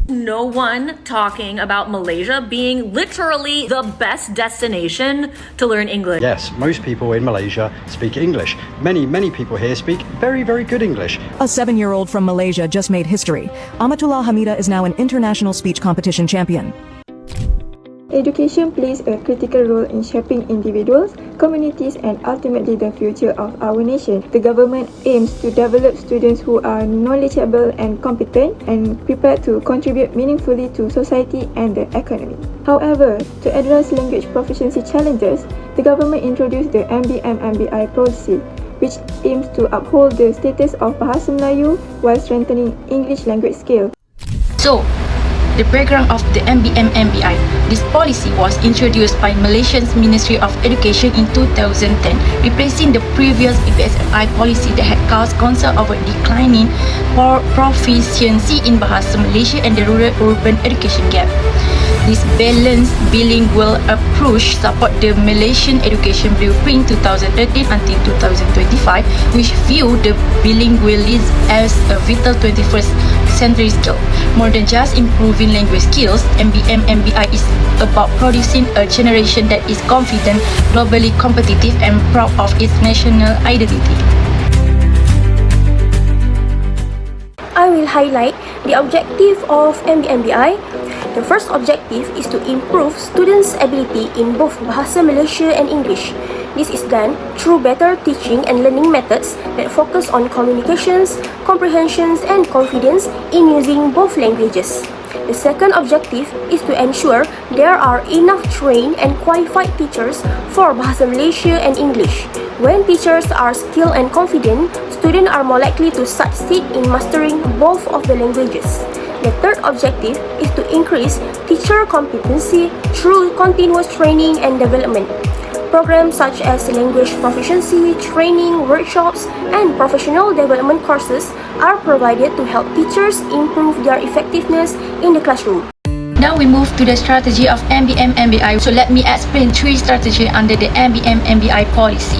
No one talking about Malaysia being literally the best destination to learn English. Yes, most people in Malaysia speak English. Many people here speak very good English. A 7-year-old from Malaysia just made history. Amatullah Hamida is now an international speech competition champion. Education plays a critical role in shaping individuals, communities, and ultimately the future of our nation. The government aims to develop students who are knowledgeable and competent and prepared to contribute meaningfully to society and the economy. However, to address language proficiency challenges, the government introduced the MBMMBI policy, which aims to uphold the status of Bahasa Melayu while strengthening English language skills. So, the background of the MBMMBI. This policy was introduced by Malaysia's Ministry of Education in 2010, replacing the previous BBSMI policy that had caused concern over declining proficiency in Bahasa Malaysia and the rural-urban education gap. This balanced bilingual approach support the Malaysian Education Blueprint 2013 until 2025, which view the bilingualism as a vital 21st century skill. More than just improving language skills, MBMMBI is about producing a generation that is confident, globally competitive, and proud of its national identity. I will highlight the objective of MBMBI. The first objective is to improve students' ability in both Bahasa Malaysia and English. This is done through better teaching and learning methods that focus on communications, comprehensions, and confidence in using both languages. The second objective is to ensure there are enough trained and qualified teachers for Bahasa Malaysia and English. When teachers are skilled and confident, students are more likely to succeed in mastering both of the languages. The third objective is to increase teacher competency through continuous training and development. Programs such as language proficiency, training, workshops, and professional development courses are provided to help teachers improve their effectiveness in the classroom. Now we move to the strategy of MBMMBI. So let me explain 3 strategies under the MBMMBI policy.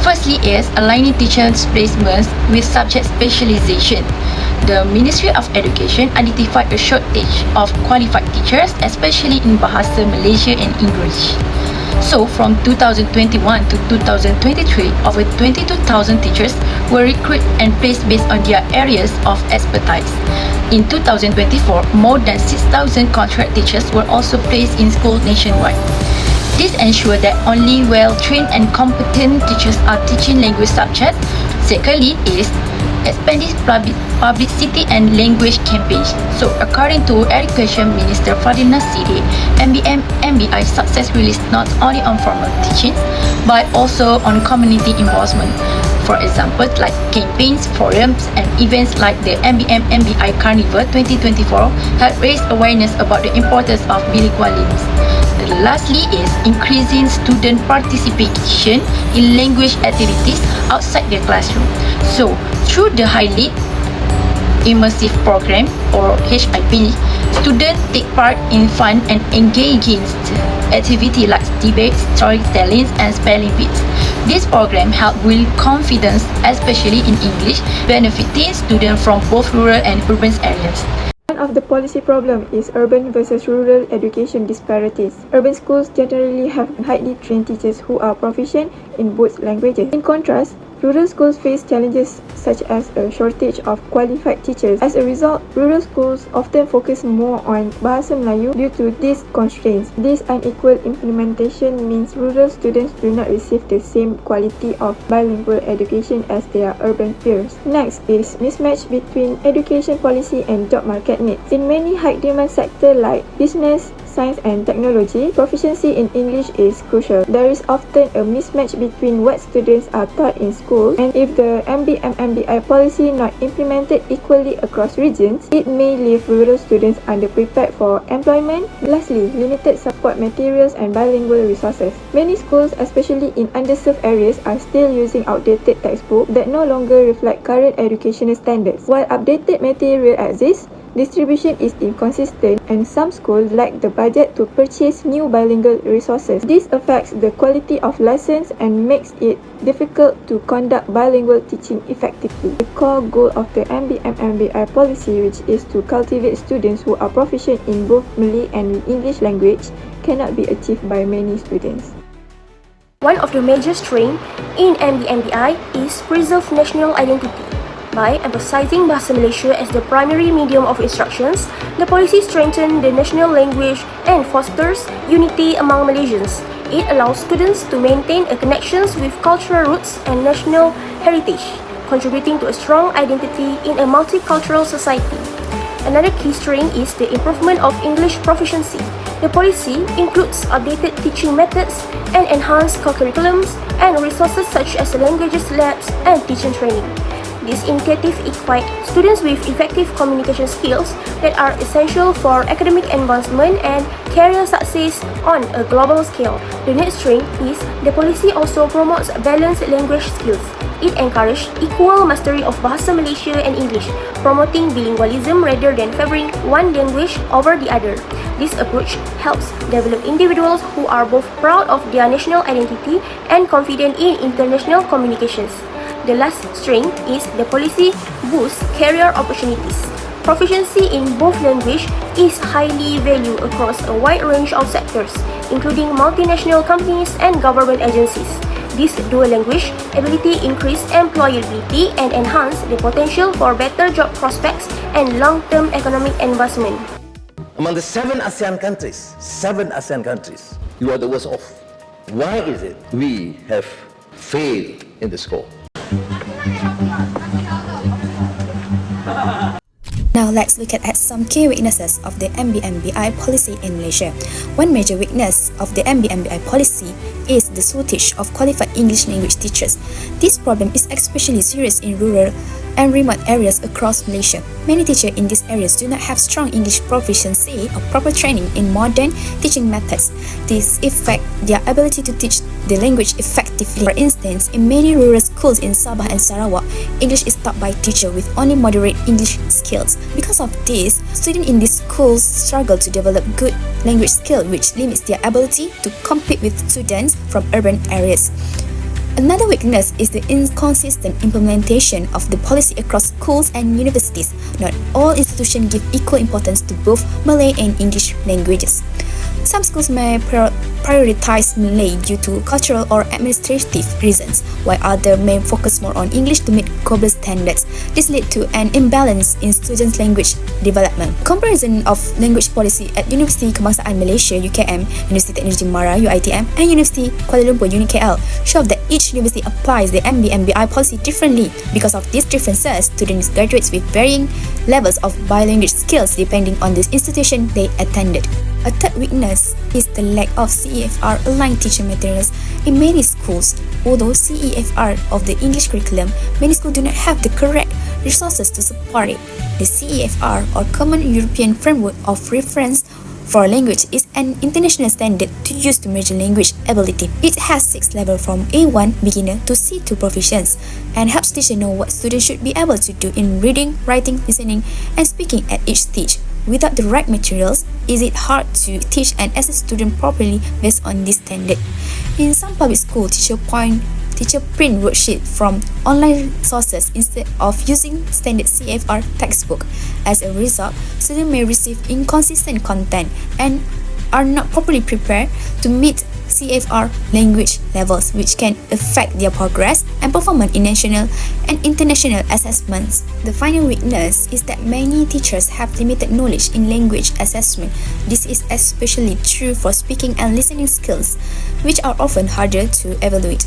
Firstly is aligning teachers' placements with subject specialization. The Ministry of Education identified a shortage of qualified teachers, especially in Bahasa Malaysia and English. So, from 2021 to 2023, over 22,000 teachers were recruited and placed based on their areas of expertise. In 2024, more than 6,000 contract teachers were also placed in schools nationwide. This ensured that only well-trained and competent teachers are teaching language subjects. Secondly is expanding publicity and language campaigns. So, according to Education Minister Fadil Nasiri, MBMMBI successfully not only on formal teaching, but also on community involvement. For example, like campaigns, forums, and events like the MBMMBI Carnival 2024 help raise awareness about the importance of bilingualism. Lastly is increasing student participation in language activities outside the classroom. So, through the highly immersive program or HIP, students take part in fun and engaging activities like debate, storytelling, and spelling bees. This program helps build confidence, especially in English, benefiting students from both rural and urban areas. One of the policy problem is urban versus rural education disparities. Urban schools generally have highly trained teachers who are proficient in both languages. In contrast, rural schools face challenges such as a shortage of qualified teachers. As a result, rural schools often focus more on Bahasa Melayu due to these constraints. This unequal implementation means rural students do not receive the same quality of bilingual education as their urban peers. Next is mismatch between education policy and job market needs. In many high-demand sectors like business, science and technology, proficiency in English is crucial. There is often a mismatch between what students are taught in school, and if the MBMMBI policy not implemented equally across regions, it may leave rural students underprepared for employment. Lastly, limited support materials and bilingual resources. Many schools, especially in underserved areas, are still using outdated textbooks that no longer reflect current educational standards. While updated material exists, Distribution is inconsistent and some schools lack the budget to purchase new bilingual resources. This affects the quality of lessons and makes it difficult to conduct bilingual teaching effectively. The core goal of the MBMMBI policy, which is to cultivate students who are proficient in both Malay and English language, cannot be achieved by many students. One of the major strengths in MBMBI is preserve national identity. By emphasizing Bahasa Malaysia as the primary medium of instructions, the policy strengthens the national language and fosters unity among Malaysians. It allows students to maintain a connection with cultural roots and national heritage, contributing to a strong identity in a multicultural society. Another key strength is the improvement of English proficiency. The policy includes updated teaching methods and enhanced curriculums and resources such as languages labs and teaching training. This initiative equips students with effective communication skills that are essential for academic advancement and career success on a global scale. The next strength is the policy also promotes balanced language skills. It encourages equal mastery of Bahasa Malaysia and English, promoting bilingualism rather than favoring one language over the other. This approach helps develop individuals who are both proud of their national identity and confident in international communications. The last strength is the policy boosts career opportunities. Proficiency in both language is highly valued across a wide range of sectors, including multinational companies and government agencies. This dual language ability increases employability and enhance the potential for better job prospects and long-term economic advancement. Among the seven ASEAN countries, you are the worst off. Why is it we have failed in the score? Now let's look at some key weaknesses of the MBMBI policy in Malaysia. One major weakness of the MBMBI policy is the shortage of qualified English language teachers. This problem is especially serious in rural and remote areas across Malaysia. Many teachers in these areas do not have strong English proficiency or proper training in modern teaching methods. This affects their ability to teach the language effectively. For instance, in many rural schools in Sabah and Sarawak, English is taught by teachers with only moderate English skills. Because of this, students in these schools struggle to develop good language skills, which limits their ability to compete with students from urban areas. Another weakness is the inconsistent implementation of the policy across schools and universities. Not all institutions give equal importance to both Malay and English languages. Some schools may prioritize Malay due to cultural or administrative reasons, while others may focus more on English to meet global standards. This leads to an imbalance in students' language development. Comparison of language policy at Universiti Kebangsaan Malaysia (UKM), Universiti Teknologi Mara (UiTM), and Universiti Kuala Lumpur (UniKL) show that each university applies the MBMBI policy differently. Because of these differences, students graduate with varying levels of bilingual skills depending on the institution they attended. A third weakness is the lack of CEFR-aligned teaching materials in many schools. Although CEFR of the English curriculum, many schools do not have the correct resources to support it. The CEFR, or Common European Framework of Reference for Language, is an international standard to use to measure language ability. It has 6 levels from A1 beginner to C2 proficiency and helps teachers know what students should be able to do in reading, writing, listening, and speaking at each stage. Without the right materials, is it hard to teach and assess students properly based on this standard. In some public schools, teacher print worksheet from online sources instead of using standard CFR textbook. As a result, students may receive inconsistent content and are not properly prepared to meet CFR language levels, which can affect their progress and performance in national and international assessments. The final weakness is that many teachers have limited knowledge in language assessment. This is especially true for speaking and listening skills, which are often harder to evaluate.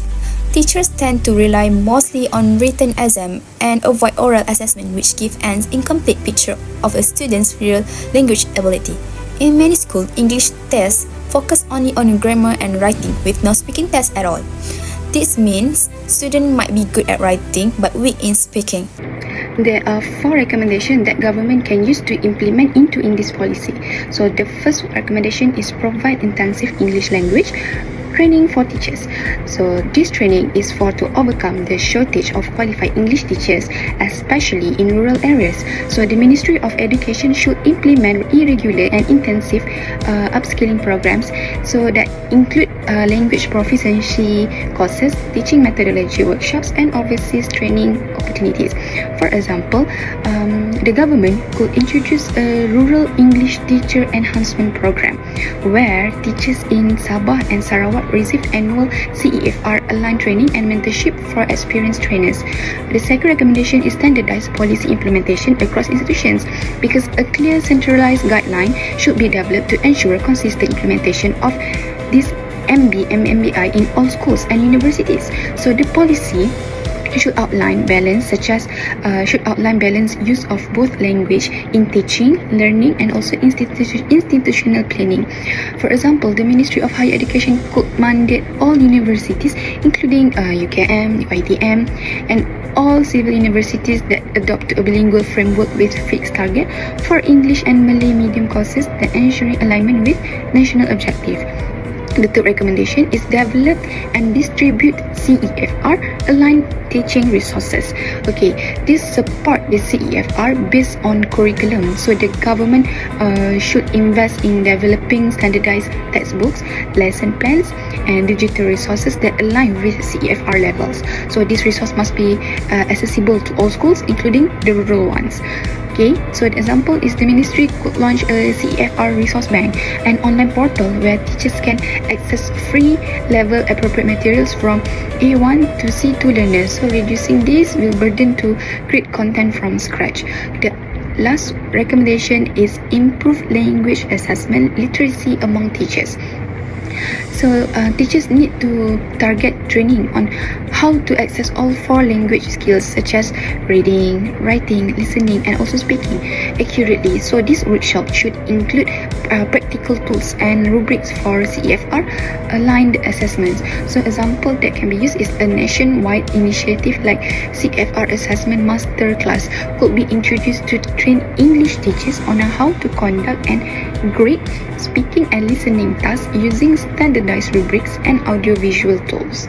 Teachers tend to rely mostly on written exam and avoid oral assessment, which give an incomplete picture of a student's real language ability. In many schools, English tests focus only on grammar and writing with no speaking test at all. This means students might be good at writing but weak in speaking. There are 4 recommendations that government can use to implement in this policy. So the first recommendation is provide intensive English language training for teachers. So this training is for to overcome the shortage of qualified English teachers, especially in rural areas. So the Ministry of Education should implement irregular and intensive upskilling programs, so that include language proficiency courses, teaching methodology workshops, and overseas training opportunities. For example, the government could introduce a rural English teacher enhancement program where teachers in Sabah and Sarawak receive annual CEFR aligned training and mentorship for experienced trainers. The second recommendation is standardized policy implementation across institutions, because a clear centralized guideline should be developed to ensure consistent implementation of this MBMBI in all schools and universities. So the policy should outline balance use of both language in teaching, learning, and also institutional planning. For example, the Ministry of Higher Education could mandate all universities, including UKM, UiTM, and all civil universities that adopt a bilingual framework with fixed target for English and Malay medium courses, that ensuring alignment with national objective. The third recommendation is develop and distribute CEFR aligned teaching resources. Okay, this support the CEFR based on curriculum. So the government should invest in developing standardized textbooks, lesson plans, and digital resources that align with CEFR levels. So this resource must be accessible to all schools, including the rural ones. Okay, so the example is the ministry could launch a CEFR resource bank, an online portal where teachers can access free level appropriate materials from A1 to C2 learners. So reducing this will burden to create content from scratch. The last recommendation is improve language assessment literacy among teachers. So teachers need to target training on how to access all 4 language skills, such as reading, writing, listening, and also speaking accurately. So this workshop should include practical tools and rubrics for CEFR aligned assessments. So example that can be used is a nationwide initiative like CEFR assessment master class could be introduced to train English teachers on how to conduct and grade speaking and listening tasks using standardized rubrics and audiovisual tools.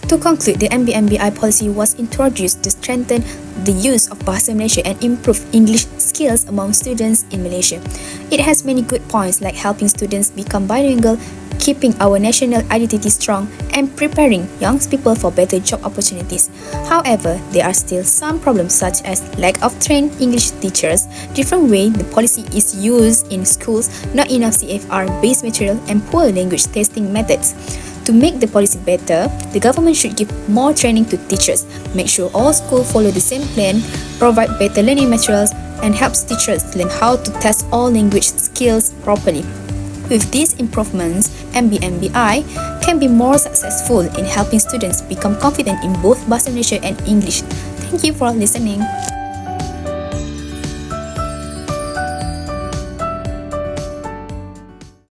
To conclude, the MBMBI policy was introduced to strengthen the use of Bahasa Malaysia and improve English skills among students in Malaysia. It has many good points like helping students become bilingual, keeping our national identity strong, and preparing young people for better job opportunities. However, there are still some problems such as lack of trained English teachers, different way the policy is used in schools, not enough CFR-based material, and poor language testing methods. To make the policy better, the government should give more training to teachers, make sure all schools follow the same plan, provide better learning materials, and helps teachers learn how to test all language skills properly. With these improvements, MBMBI can be more successful in helping students become confident in both Bahasa Malaysia and English. Thank you for listening.